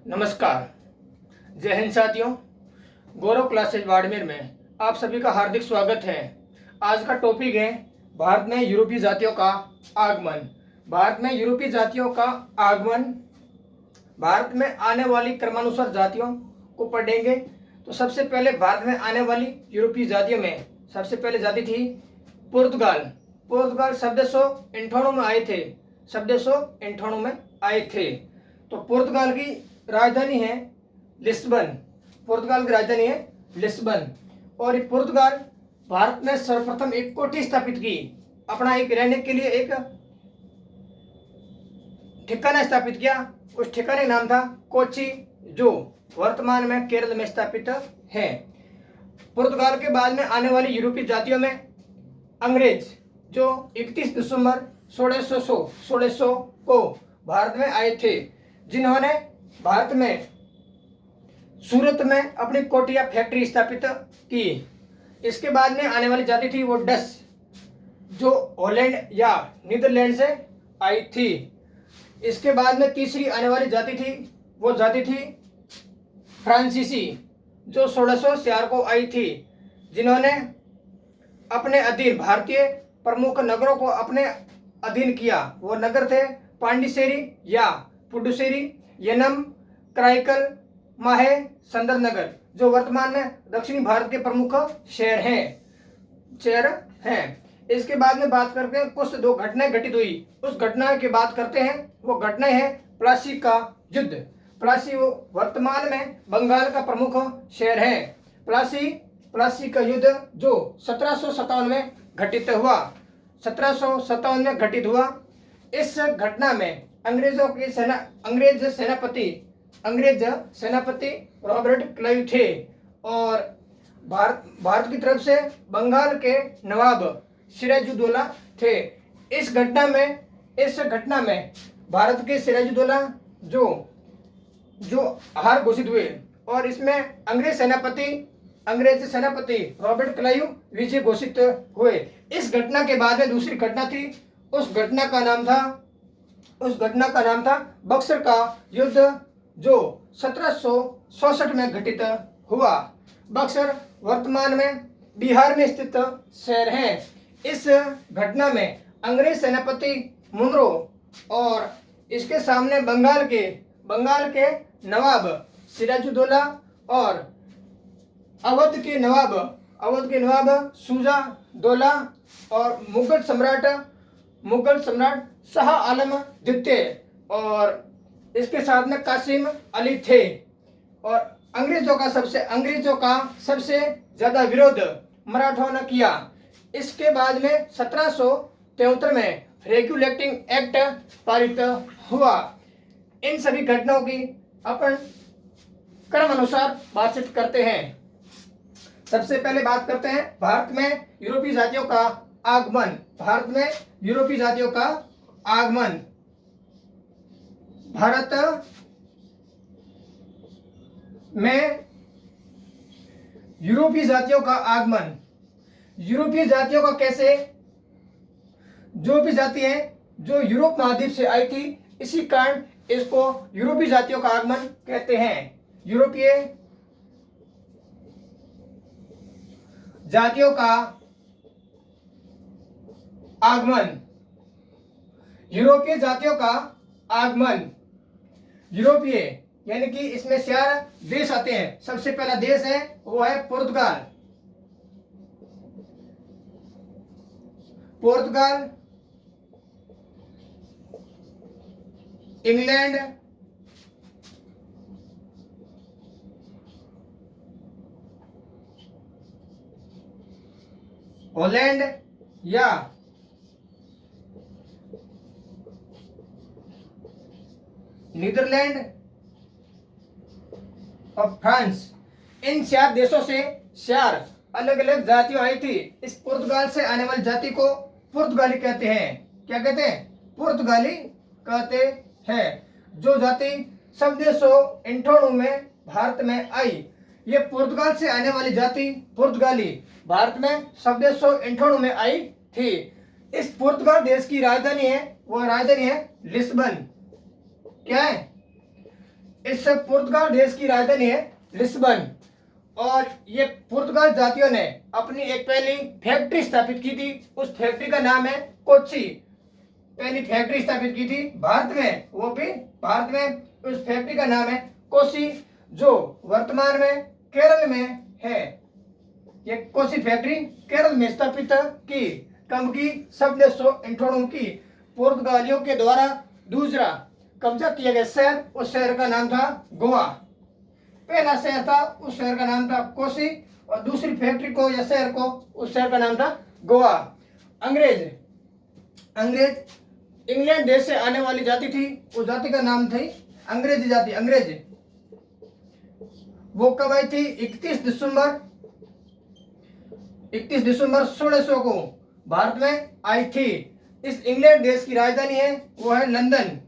नमस्कार, जय हिंद साथियों। गौरव क्लासेज बाड़मेर में आप सभी का हार्दिक स्वागत है। आज का टॉपिक है भारत में यूरोपीय जातियों का आगमन। भारत में यूरोपीय जातियों का आगमन, भारत में आने वाली क्रमानुसार जातियों को पढ़ेंगे। तो सबसे पहले भारत में आने वाली यूरोपीय जातियों में सबसे पहले जाति थी पुर्तगाल। पुर्तगाल 1798 में आए थे। 1798 में आए थे। तो पुर्तगाल की राजधानी है लिस्बन। पुर्तगाल की राजधानी है लिस्बन। और ये पुर्तगाल भारत में सर्वप्रथम एक कोठी स्थापित की, अपना एक रहने के लिए एक ठिकाना स्थापित किया। उस ठिकाने का नाम था कोची, जो वर्तमान में केरल में स्थापित है। पुर्तगाल के बाद में आने वाली यूरोपीय जातियों में अंग्रेज, जो 31 दिसंबर 1600 को भारत में आए थे, जिन्होंने भारत में सूरत में अपनी कोटिया फैक्ट्री स्थापित की। इसके बाद में आने वाली जाति थी वो डच, जो हॉलैंड या नीदरलैंड से आई थी। इसके बाद में तीसरी आने वाली जाति थी वो जाति थी फ्रांसीसी, जो 1600 को आई थी, जिन्होंने अपने अधीन भारतीय प्रमुख नगरों को अपने अधीन किया। वो नगर थे पांडिचेरी या पुडुचेरी, येनम, कराईकल, माहे, संदरनगर, जो वर्तमान में दक्षिणी भारत के प्रमुख शहर हैं। इसके बाद में बात करते हैं कुछ दो घटनाएं घटित हुई। उस घटना की बात करते हैं, वो घटनाएं हैं प्लासी का युद्ध। प्लासी वो वर्तमान में बंगाल का प्रमुख शहर है। प्लासी का युद्ध जो 1757 में घटित हुआ। 1757 में घटित हुआ। इस घटना में अंग्रेज सेनापति रॉबर्ट क्लाइव थे, और भारत की तरफ से बंगाल के नवाब सिराजुद्दौला थे। इस घटना में भारत के सिराजुद्दौला जो हार घोषित हुए, और इसमें अंग्रेज सेनापति रॉबर्ट क्लाइव विजय घोषित हुए। इस घटना के बाद में दूसरी घटना थी। उस घटना का नाम था बक्सर का युद्ध, जो 1764 में घटित हुआ। बक्सर वर्तमान में बिहार में स्थित शहर है। इस घटना में अंग्रेज सेनापति मुनरो और इसके सामने बंगाल के नवाब सिराजुद्दौला और अवध के नवाब शुजा दौला और मुगल सम्राट शाह आलम द्वितीय और इसके साथ में कासिम अली थे। और अंग्रेजों का सबसे ज्यादा विरोध मराठों ने किया। इसके बाद में 1773 में रेगुलेटिंग एक्ट पारित हुआ। इन सभी घटनाओं की अपन क्रम अनुसार बातचीत करते हैं। सबसे पहले बात करते हैं भारत में यूरोपीय जातियों का आगमन। भारत में यूरोपीय जातियों का आगमन। भारत में यूरोपीय जातियों का आगमन। यूरोपीय जातियों का कैसे, जो भी जाति है जो यूरोप महाद्वीप से आई थी, इसी कारण इसको यूरोपीय जातियों का आगमन कहते हैं। यूरोपीय जातियों का आगमन। यूरोपीय जातियों का आगमन। यूरोपीय यानी कि इसमें 4 देश आते हैं। सबसे पहला देश है वो है पुर्तगाल, इंग्लैंड, हॉलैंड या नीदरलैंड और फ्रांस। इन 4 देशों से 4 अलग अलग जातियां आई थी। इस पुर्तगाल से आने वाली जाति को पुर्तगाली कहते हैं। क्या कहते हैं? पुर्तगाली कहते हैं। जो जाति 1798 में भारत में आई, ये पुर्तगाल से आने वाली जाति पुर्तगाली भारत में 1798 में आई थी। इस पुर्तगाल देश की राजधानी है लिस्बन। क्या है? इस पुर्तगाल देश की राजधानी है लिस्बन। और ये पुर्तगाल जातियों ने अपनी एक पहली फैक्ट्री स्थापित की थी, उस फैक्ट्री का नाम है कोच्चि। पहली फैक्ट्री स्थापित की थी भारत में, वो भी भारत में, उस फैक्ट्री का नाम है कोच्चि, जो वर्तमान में केरल में है। ये कोच्चि फैक्ट्री केरल में स्थापित की। कब की? 1798 की। पुर्तगालियों के द्वारा दूसरा कब्जा किया गया शहर, उस शहर का नाम था गोवा। पहला शहर था, उस शहर का नाम था कोच्चि, और दूसरी फैक्ट्री को या शहर को, उस शहर का नाम था गोवा। अंग्रेज इंग्लैंड देश से आने वाली जाति थी, उस जाति का नाम थी अंग्रेजी जाति। अंग्रेज वो कब आई थी? 31 दिसंबर 1600 को भारत में आई थी। इस इंग्लैंड देश की राजधानी है वो है लंदन।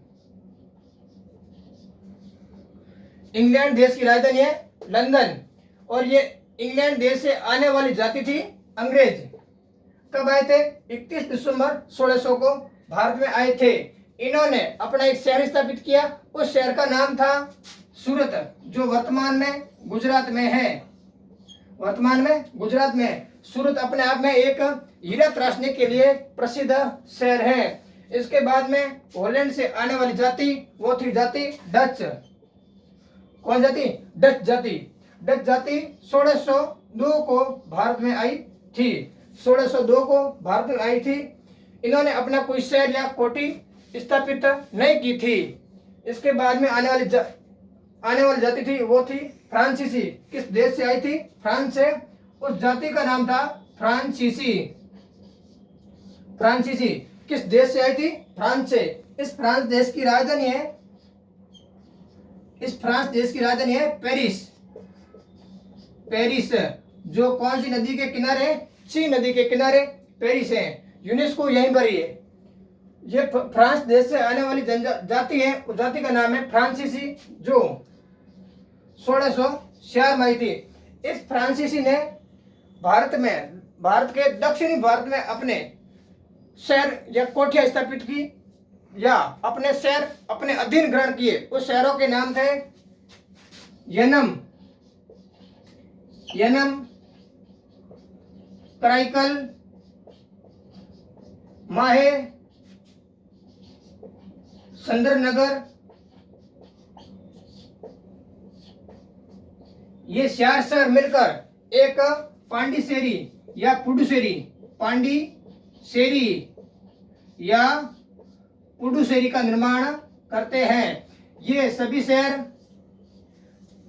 इंग्लैंड देश की राजधानी है लंदन। और ये इंग्लैंड देश से आने वाली जाति थी अंग्रेज। कब आए थे? 31 दिसंबर 1600 को भारत में आए थे। इन्होंने अपना एक शहर स्थापित किया, उस शहर का नाम था सूरत, जो वर्तमान में गुजरात में है। वर्तमान में गुजरात में सूरत अपने आप में एक हीरा तराशने के लिए प्रसिद्ध शहर है। इसके बाद में हॉलैंड से आने वाली जाति वो थी जाति डच। कौन जाति? डच जाति। डच जाति 1602 को भारत में आई थी। 1602 को भारत में आई थी। इन्होंने अपना कोई शहर या कोठी स्थापित नहीं की थी। इसके बाद में आने वाली जाति थी वो थी फ्रांसीसी। किस देश से आई थी? फ्रांस से। उस जाति का नाम था फ्रांसीसी। फ्रांसीसी किस देश से आई थी? फ्रांस से। इस फ्रांस देश की राजधानी है पेरिस। पेरिस जो कौन सी नदी के किनारे? सी नदी के किनारे पेरिस है। यूनेस्को यहीं पर ही है। ये फ्रांस देश से आने वाली जाति है, उस जाति का नाम है फ्रांसीसी, जो 1646 में आई थी। इस फ्रांसीसी ने भारत के दक्षिणी भारत में अपने शहर या कोठियां स्थापित की, या अपने शहर अपने अधीन ग्रहण किए। उस शहरों के नाम थे यनम, कराईकल, माहे, सुंदरनगर। ये चार शहर मिलकर एक पांडिचेरी या पुडुचेरी का निर्माण करते हैं। ये सभी शहर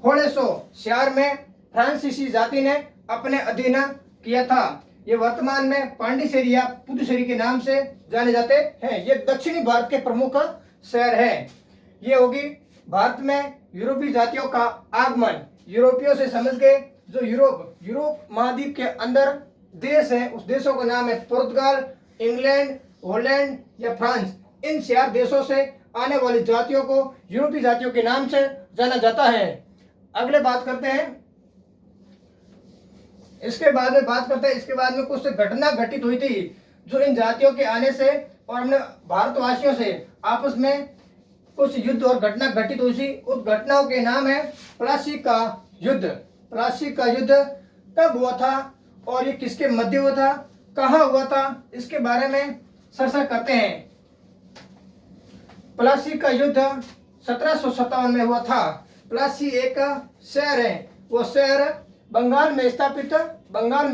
1646 में फ्रांसीसी जाति ने अपने अधीन किया था। ये वर्तमान में पांडिचेरी या पुडुचेरी के नाम से जाने जाते हैं। ये दक्षिणी भारत के प्रमुख शहर है। ये होगी भारत में यूरोपीय जातियों का आगमन। यूरोपियों से समझ गए, जो यूरोप महाद्वीप के अंदर देश है, उस देशों का नाम है पुर्तगाल, इंग्लैंड, हॉलैंड या फ्रांस। इन 4 देशों से आने वाली जातियों को यूरोपीय जातियों के नाम से जाना जाता है। अगले बात करते हैं, इसके बाद में कुछ घटना घटित हुई थी जो इन जातियों के आने से और हमने भारतवासियों से आपस में कुछ युद्ध और घटना घटित हुई थी। उस घटनाओं के नाम है प्लासी का युद्ध। प्लासी का युद्ध कब हुआ था और ये किसके मध्य हुआ था, कहाँ हुआ था, इसके बारे में चर्चा करते हैं। प्लासी का युद्ध 1757 में हुआ था। प्लासी एक शहर है, वो शहर बंगाल में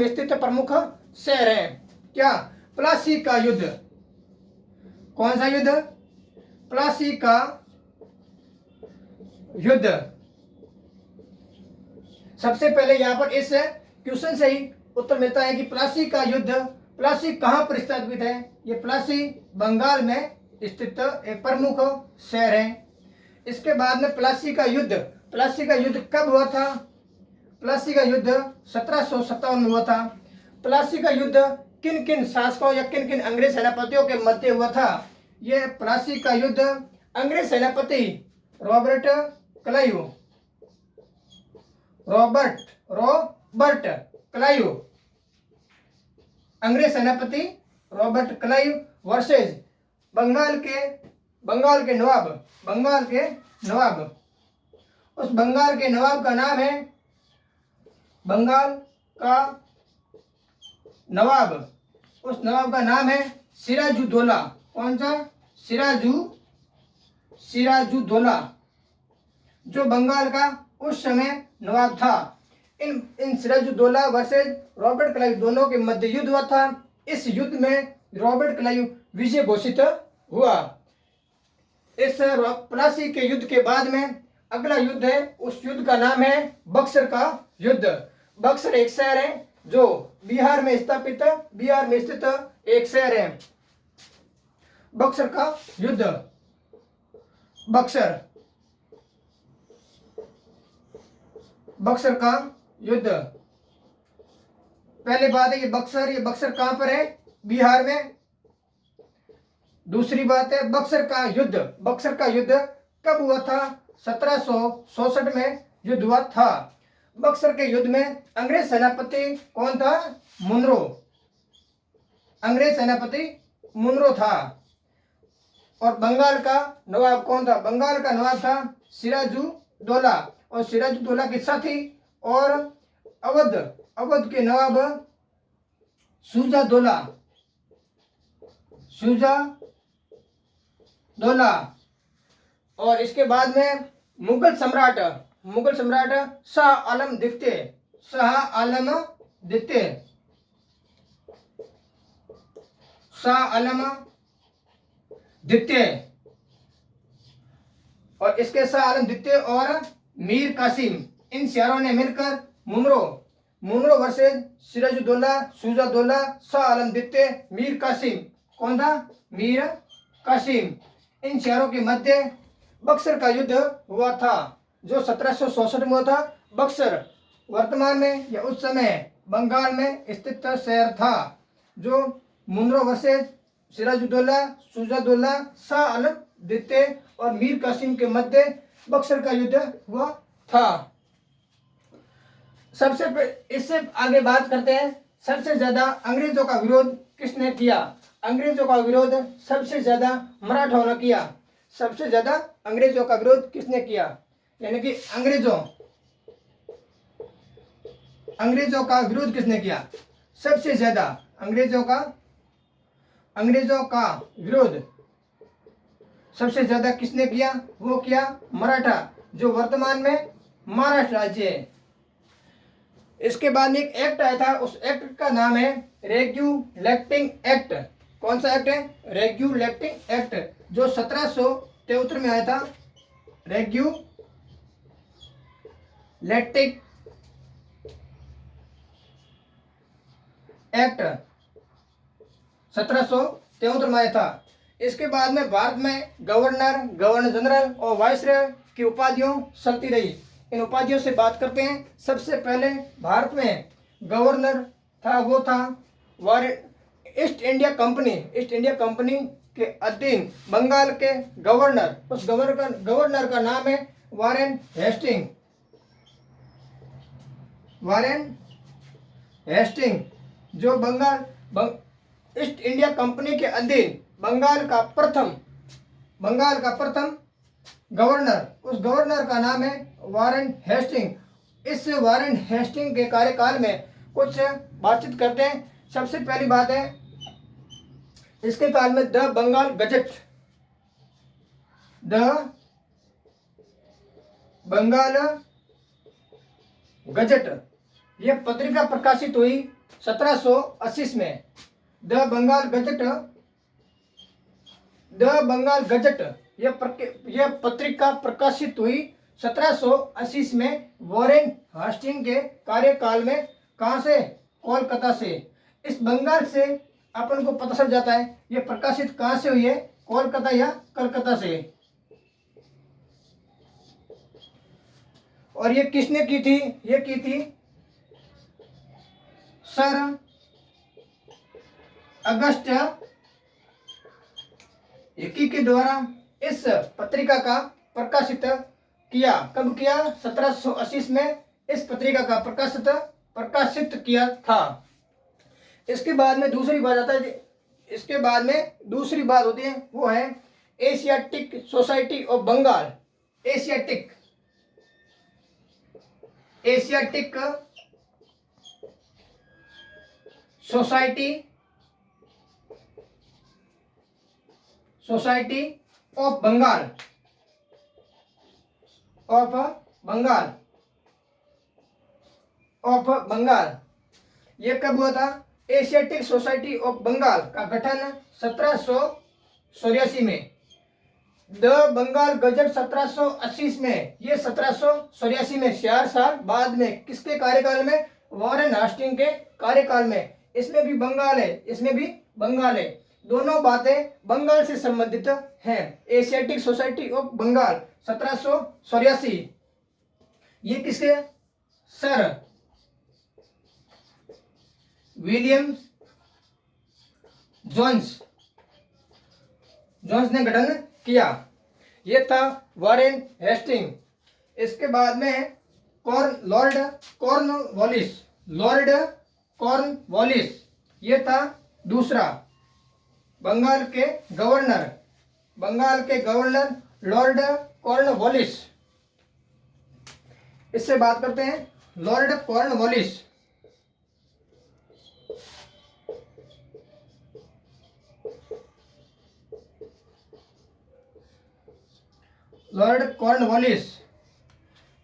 स्थित प्रमुख शहर है। क्या? प्लासी का युद्ध। कौन सा युद्ध? प्लासी का युद्ध। सबसे पहले यहाँ पर इस क्वेश्चन से ही उत्तर मिलता है कि प्लासी का युद्ध, प्लासी कहाँ पर स्थापित है? ये प्लासी बंगाल में स्थित एक प्रमुख शहर है। इसके बाद में प्लासी का युद्ध कब हुआ था? प्लासी का युद्ध 1757 में हुआ था। प्लासी का युद्ध किन किन शासकों या किन किन अंग्रेज सेनापतियों के मध्य हुआ था? यह प्लासी का युद्ध अंग्रेज सेनापति रॉबर्ट क्लाइव, अंग्रेज सेनापति रॉबर्ट क्लाइव वर्सेस बंगाल के नवाब उस बंगाल के नवाब का नाम है, बंगाल का नवाब, उस नवाब का नाम है सिराजुद्दौला। कौन सा? सिराजुद्दौला, जो बंगाल का उस समय नवाब था। इन सिराजुद्दौला वर्सेज रॉबर्ट क्लाइव दोनों के मध्य युद्ध हुआ था। इस युद्ध में रॉबर्ट क्लाइव विजय घोषित हुआ। इस प्लासी के युद्ध के बाद में अगला युद्ध है, उस युद्ध का नाम है बक्सर का युद्ध। बक्सर एक शहर है जो बिहार में स्थित एक शहर है। बक्सर का युद्ध, बक्सर का युद्ध। पहले बात है ये बक्सर कहां पर है? बिहार में। दूसरी बात है बक्सर का युद्ध कब हुआ था? 1766 में युद्ध हुआ था। बक्सर के युद्ध में अंग्रेज सेनापति कौन था? मुनरो। अंग्रेज सेनापति मुनरो था। और बंगाल का नवाब कौन था? बंगाल का नवाब था सिराजुद्दौला। और सिराजुद्दौला के साथी और अवध के नवाब शुजादौला। और इसके बाद में मुगल सम्राट शाह आलम द्वितीय और इसके शाह आलम द्वितीय और मीर कासिम, इन चारों ने मिलकर मुनरो वर्सेज सिराजुद्दौला, शुजादौला, शाह आलम द्वितीय, मीर कासिम। कौन था? मीर कासिम। इन चारों के मध्य बक्सर का युद्ध हुआ था, जो 1764 में हुआ था। बक्सर वर्तमान में या उस समय बंगाल में स्थित शहर था, जो मुनरो वर्सेज सिराजुद्दौला, शुजादौला, शाह आलम द्वितीय और मीर कासिम के मध्य बक्सर का युद्ध हुआ था। इससे आगे बात करते हैं, सबसे ज्यादा अंग्रेजों का विरोध किसने किया? अंग्रेजों का विरोध सबसे ज्यादा मराठों ने किया। सबसे ज्यादा अंग्रेजों का विरोध किसने किया? यानी कि अंग्रेजों का विरोध किसने किया? सबसे ज्यादा अंग्रेजों का विरोध सबसे ज्यादा किसने किया? वो किया मराठा, जो वर्तमान में महाराष्ट्र राज्य है। इसके बाद में एक एक्ट आया था, उस एक्ट का नाम है रेगुलेटिंग एक्ट। कौन सा एक्ट है? रेगुलेटिंग एक्ट, जो 1773 में आया था। रेगुलेटिंग एक्ट 1773 में आया था। इसके बाद में भारत में गवर्नर जनरल और वाइसरॉय की उपाधियों चलती रही। इन उपाधियों से बात करते हैं। सबसे पहले भारत में गवर्नर था, वो था ईस्ट इंडिया कंपनी के अधीन बंगाल के गवर्नर, उस गवर्नर का नाम है वारेन हेस्टिंग, जो ईस्ट इंडिया कंपनी के अधीन बंगाल का प्रथम गवर्नर, उस गवर्नर का नाम है वारेन हेस्टिंग। इस वारेन हेस्टिंग के कार्यकाल में कुछ बातचीत करते हैं। सबसे पहली बात है, इसके काल में द बंगाल गजट, यह पत्रिका प्रकाशित हुई 1780 में। द बंगाल गजट यह पत्रिका प्रकाशित हुई 1780 में वारेन हेस्टिंग के कार्यकाल में। कहां से? कोलकाता से। इस बंगाल से अपन को पता चल जाता है यह प्रकाशित कहां से हुई है, कोलकाता या कलकत्ता से। और ये किसने की थी? ये की थी सर अगस्ट हिकी के द्वारा। इस पत्रिका का प्रकाशित किया। कब किया? 1780 में इस पत्रिका का प्रकाशित किया था। इसके बाद में दूसरी बात होती है, वो है Asiatic Society of Bengal. Asiatic Asiatic Society of Bengal ये कब हुआ था? एशियाटिक सोसाइटी ऑफ बंगाल का गठन 1784 में। द बंगाल गजट 1780 में। ये 1784 में, 4 साल बाद में। किसके कार्यकाल में? वॉरेन हास्टिंग के कार्यकाल में। इसमें भी बंगाल है। दोनों बातें बंगाल से संबंधित हैं। एशियाटिक सोसाइटी ऑफ बंगाल 1784, ये किसके? सर विलियम जोन्स ने गठन किया। ये था वॉरेन हेस्टिंग। इसके बाद में लॉर्ड कॉर्नवालिस, ये था दूसरा बंगाल के गवर्नर लॉर्ड कॉर्नवालिस। इससे बात करते हैं लॉर्ड कॉर्नवालिस।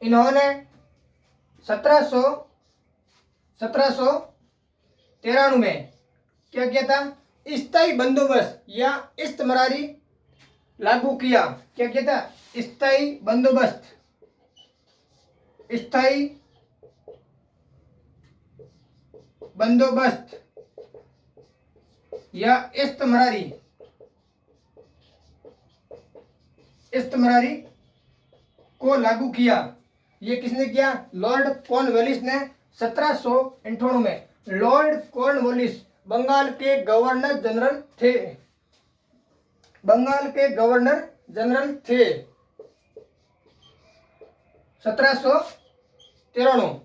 इन्होंने 1793 में क्या किया था? स्थायी बंदोबस्त या इस्तमरारी लागू किया। क्या किया था? स्थायी बंदोबस्त या इस्तमरारी को लागू किया। ये किसने किया? लॉर्ड कॉर्नवालिस ने 1798 में। लॉर्ड कॉर्नवालिस बंगाल के गवर्नर जनरल थे। 1793।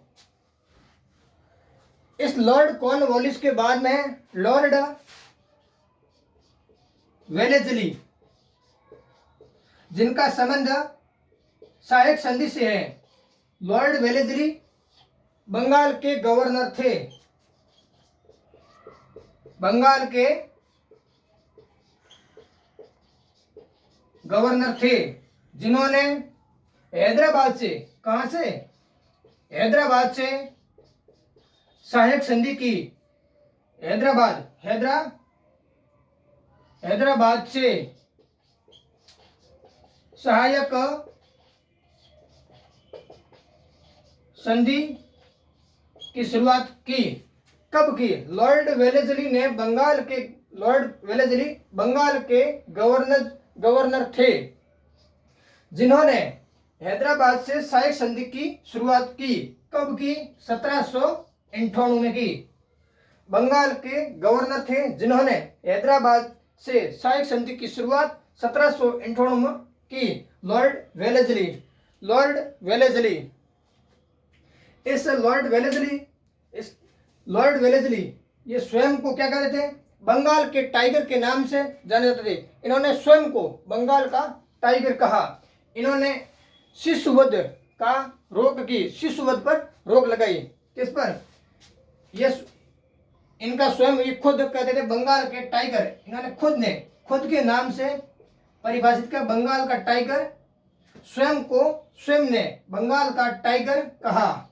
इस लॉर्ड कॉर्नवालिस के बाद में लॉर्ड वेलेस्ली, जिनका संबंध सहायक संधि से है। लॉर्ड वेलेस्ली बंगाल के गवर्नर थे, जिन्होंने हैदराबाद से, कहां से? हैदराबाद से सहायक संधि की। हैदराबाद से सहायक संधि की शुरुआत की। कब की? लॉर्ड वेलेस्ली बंगाल के गवर्नर थे, जिन्होंने हैदराबाद से सहायक संधि की शुरुआत की। कब की? 1798 में की। बंगाल के गवर्नर थे जिन्होंने हैदराबाद से सहायक संधि की शुरुआत 1798 में की। Lord Wellesley. इस लॉर्ड वेलेस्ली ये स्वयं को क्या कहते थे? बंगाल के टाइगर के नाम से जाने जाते थे। इन्होंने स्वयं को बंगाल का टाइगर कहा। इन्होंने शिशुवध पर रोक लगाई। किस पर? ये इनका स्वयं, ये खुद कहते थे बंगाल के टाइगर। इन्होंने खुद के नाम से परिभाषित किया बंगाल का टाइगर। स्वयं ने बंगाल का टाइगर कहा।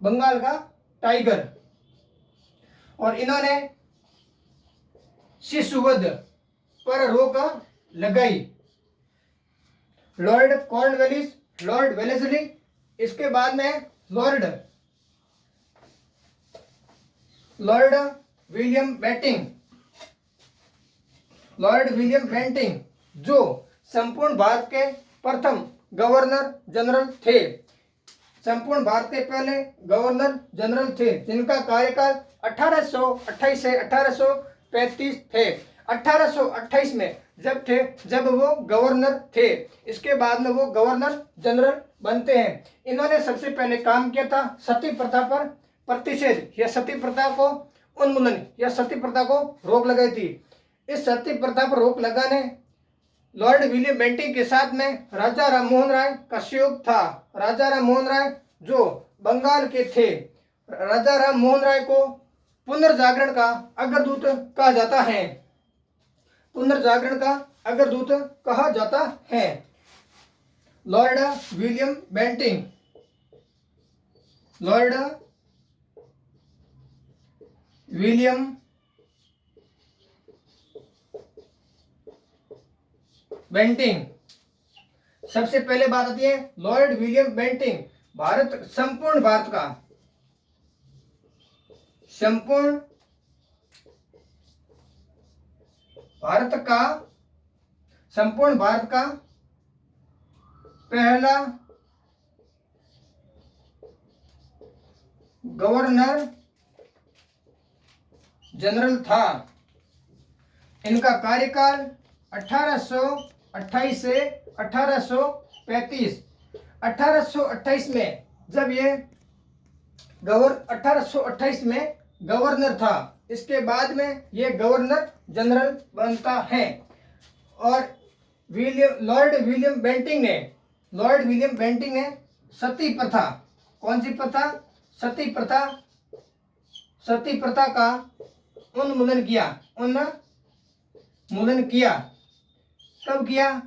बंगाल का टाइगर। और इन्होंने शिशुवध पर रोक लगाई। Lord Wellesley. इसके बाद में लॉर्ड विलियम बेंटिंग, जो संपूर्ण भारत के प्रथम गवर्नर जनरल थे। संपूर्ण भारत के पहले गवर्नर जनरल थे, जिनका कार्यकाल 1828 से 1835 थे। 1828 में जब वो गवर्नर थे। इसके बाद में वो गवर्नर जनरल बनते हैं। इन्होंने सबसे पहले काम किया था सती प्रथा पर प्रतिषेध या सती प्रथा को उन्मूलन या सती प्रथा को रोक लगाई थी। इस सती प्रथा पर रोक लगाने लॉर्ड विलियम बेंटिंक के साथ में राजा राम मोहन राय का सहयोग था। राजा राम मोहन राय जो बंगाल के थे। राजा राम मोहन राय को पुनर्जागरण का अग्रदूत कहा जाता है। पुनर्जागरण का अग्रदूत कहा जाता है। Lord William Bentinck, Lord William Bentinck, सबसे पहले बात आती है लॉर्ड विलियम बेंटिंक संपूर्ण भारत का पहला गवर्नर जनरल था। इनका कार्यकाल 1828 से 1835। 1828 में जब ये 1828 में गवर्नर था, इसके बाद में ये गवर्नर जनरल बनता है। और लॉर्ड विलियम बेंटिंक ने सती प्रथा, कौन सी प्रथा? सती प्रथा का उन्मूलन किया। कब किया?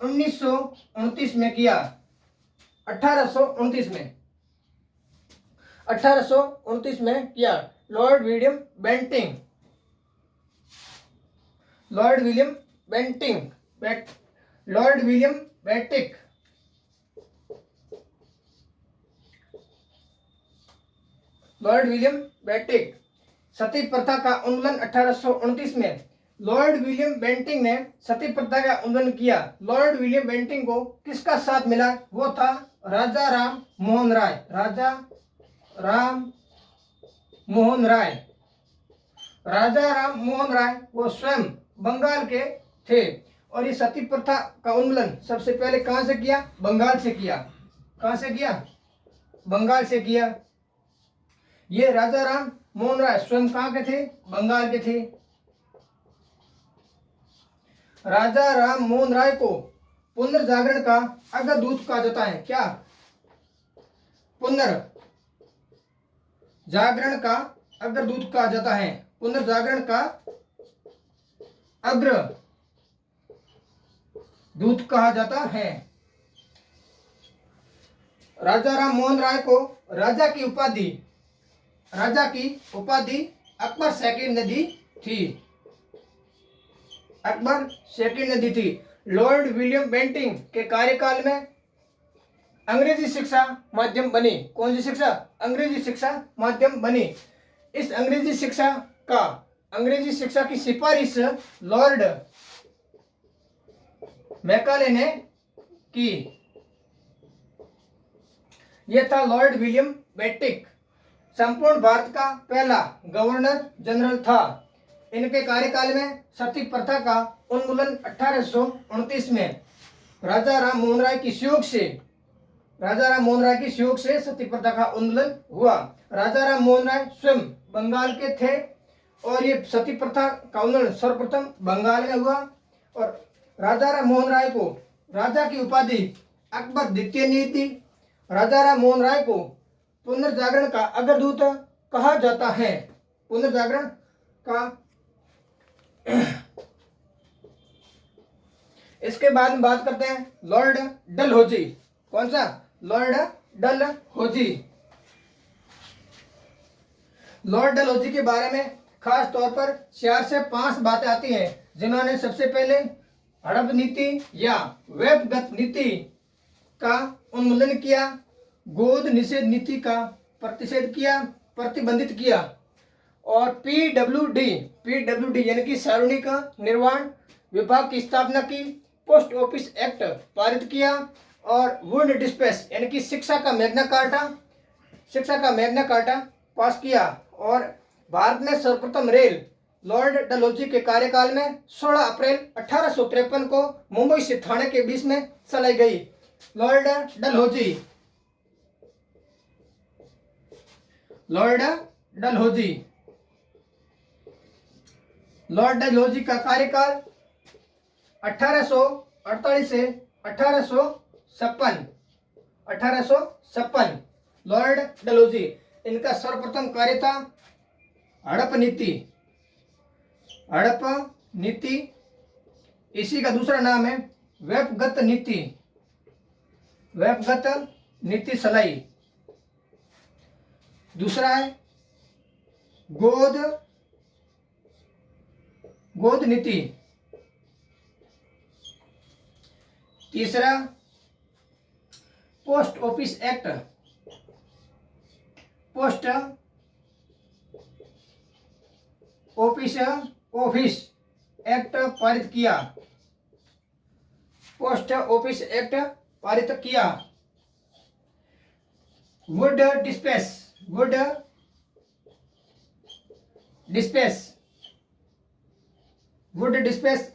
1929 में किया। 1829 में किया। लॉर्ड विलियम बेंटिंक सती प्रथा का उन्मूलन 1829 में लॉर्ड विलियम बेंटिंक ने सती प्रथा का उल्लंघन किया। लॉर्ड विलियम बेंटिंक को किसका साथ मिला? वो था राजा राम मोहन राय। वो स्वयं बंगाल के थे। और ये सती प्रथा का उल्लंघन सबसे पहले कहां से किया? बंगाल से किया। कहां से किया? बंगाल से किया। ये राजा राम मोहन राय स्वयं कहां के थे? बंगाल के थे। राजा राम मोहन राय को पुनर्जागरण का अग्रदूत कहा जाता है। क्या? पुनर्जागरण का अग्रदूत कहा जाता है। पुनर्जागरण का अग्रदूत कहा जाता है। राजा राम मोहन राय को राजा की उपाधि अकबर सेकंड ने दी थी। लॉर्ड विलियम बेंटिंक के कार्यकाल में अंग्रेजी शिक्षा माध्यम बनी। कौन सी शिक्षा? अंग्रेजी शिक्षा माध्यम बनी। इस अंग्रेजी शिक्षा की सिफारिश लॉर्ड मैकाले ने की। यह था लॉर्ड विलियम बेंटिंक, संपूर्ण भारत का पहला गवर्नर जनरल था। इनके कार्यकाल में सती प्रथा का उन्मूलन 1829 में राजा राम मोहन राय की सहयोग से सती प्रथा का उन्मूलन हुआ। राजा राम मोहन राय स्वयं बंगाल के थे और ये सती प्रथा का उन्मूलन सर्वप्रथम बंगाल में हुआ। और राजा राम मोहन राय को राजा की उपाधि अकबर द्वितीय ने दी। राजा राम मोहन राय को पुनर्जागरण का अग्रदूत कहा जाता है। पुनर्जागरण का इसके बाद में बात करते हैं लॉर्ड डलहौजी। कौन सा? लॉर्ड डलहौजी। लॉर्ड डलहौजी के बारे में खास तौर पर 4 से 5 बातें आती हैं, जिन्होंने सबसे पहले हड़प नीति या वेबगत नीति का उन्मूलन किया, गोद निषेध नीति का प्रतिबंधित किया और पीडब्ल्यूडी यानी कि सार्वजनिक निर्माण विभाग की स्थापना की, पोस्ट ऑफिस एक्ट पारित किया और वुड डिस्पेस यानी कि शिक्षा का मैग्ना कार्टा पास किया। और भारत में सर्वप्रथम रेल लॉर्ड डलहौजी के कार्यकाल में 16 अप्रैल 1853 को मुंबई से ठाणे के बीच में चलाई गई। लॉर्ड डलहौजी का कार्यकाल 1853 1848 से 1856 लॉर्ड डलहौजी, इनका सर्वप्रथम कार्य था हड़प नीति। इसी का दूसरा नाम है वेबगत नीति सलाई। दूसरा है गोद नीति। तीसरा पोस्ट ऑफिस एक्ट पारित किया। पोस्ट ऑफिस एक्ट पारित किया। Wood dispatch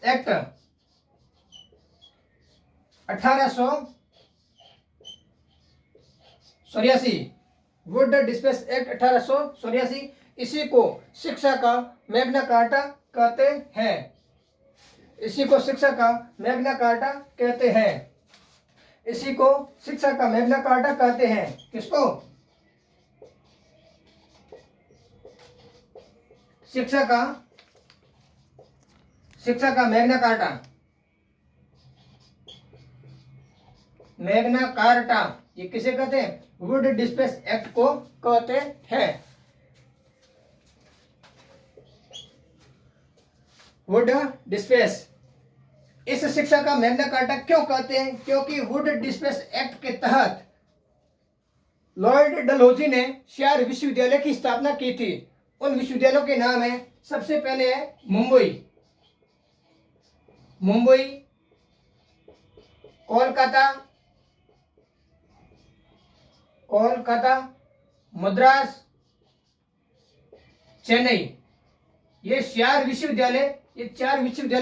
act 1884। Wood dispatch act 1884, इसी को शिक्षा का मैग्ना कार्टा कहते हैं। इसी को शिक्षा का मैग्ना कार्टा कहते हैं। इसी को शिक्षा का मैग्ना कार्टा कहते हैं। किसको? शिक्षा का मैग्ना कार्टा। ये किसे कहते हैं? वुड डिस्पैच एक्ट को कहते हैं। वुड डिस्पैच, इस शिक्षा का मैग्ना कार्टा क्यों कहते हैं? क्योंकि वुड डिस्पैच एक्ट के तहत लॉर्ड डलहौजी ने 4 विश्वविद्यालय की स्थापना की थी। उन विश्वविद्यालयों के नाम है, सबसे पहले है मुंबई, कोलकाता, मद्रास, चेन्नई। ये 4 विश्वविद्यालय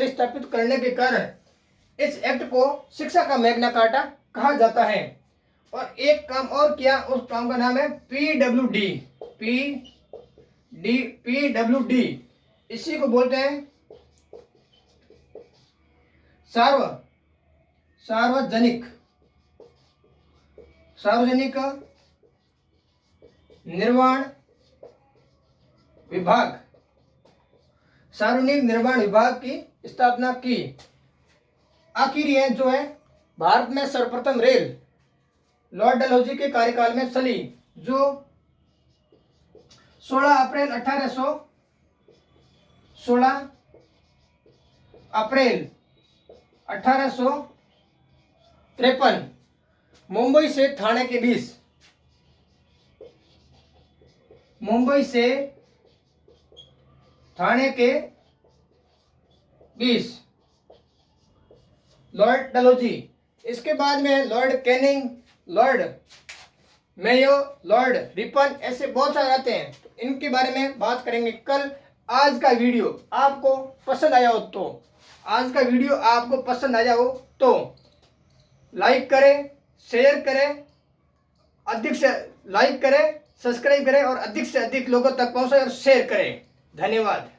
स्थापित करने के कारण इस एक्ट को शिक्षा का मैग्ना कार्टा कहा जाता है। और एक काम और किया, उस काम का नाम है PWD। इसी को बोलते हैं सार्वजनिक निर्माण विभाग की स्थापना की। आखिर ये जो है, भारत में सर्वप्रथम रेल लॉर्ड डलहौजी के कार्यकाल में चली, जो 16 अप्रैल 1853 मुंबई से ठाणे के बीच लॉर्ड डलहौजी। इसके बाद में Lord Canning, Lord Mayo, Lord Ripon, ऐसे बहुत सारे आते हैं। तो इनके बारे में बात करेंगे कल। आज का वीडियो आपको पसंद आया हो तो लाइक करें, शेयर करें, अधिक से लाइक करें, सब्सक्राइब करें और अधिक से अधिक लोगों तक पहुंचाएं और शेयर करें। धन्यवाद।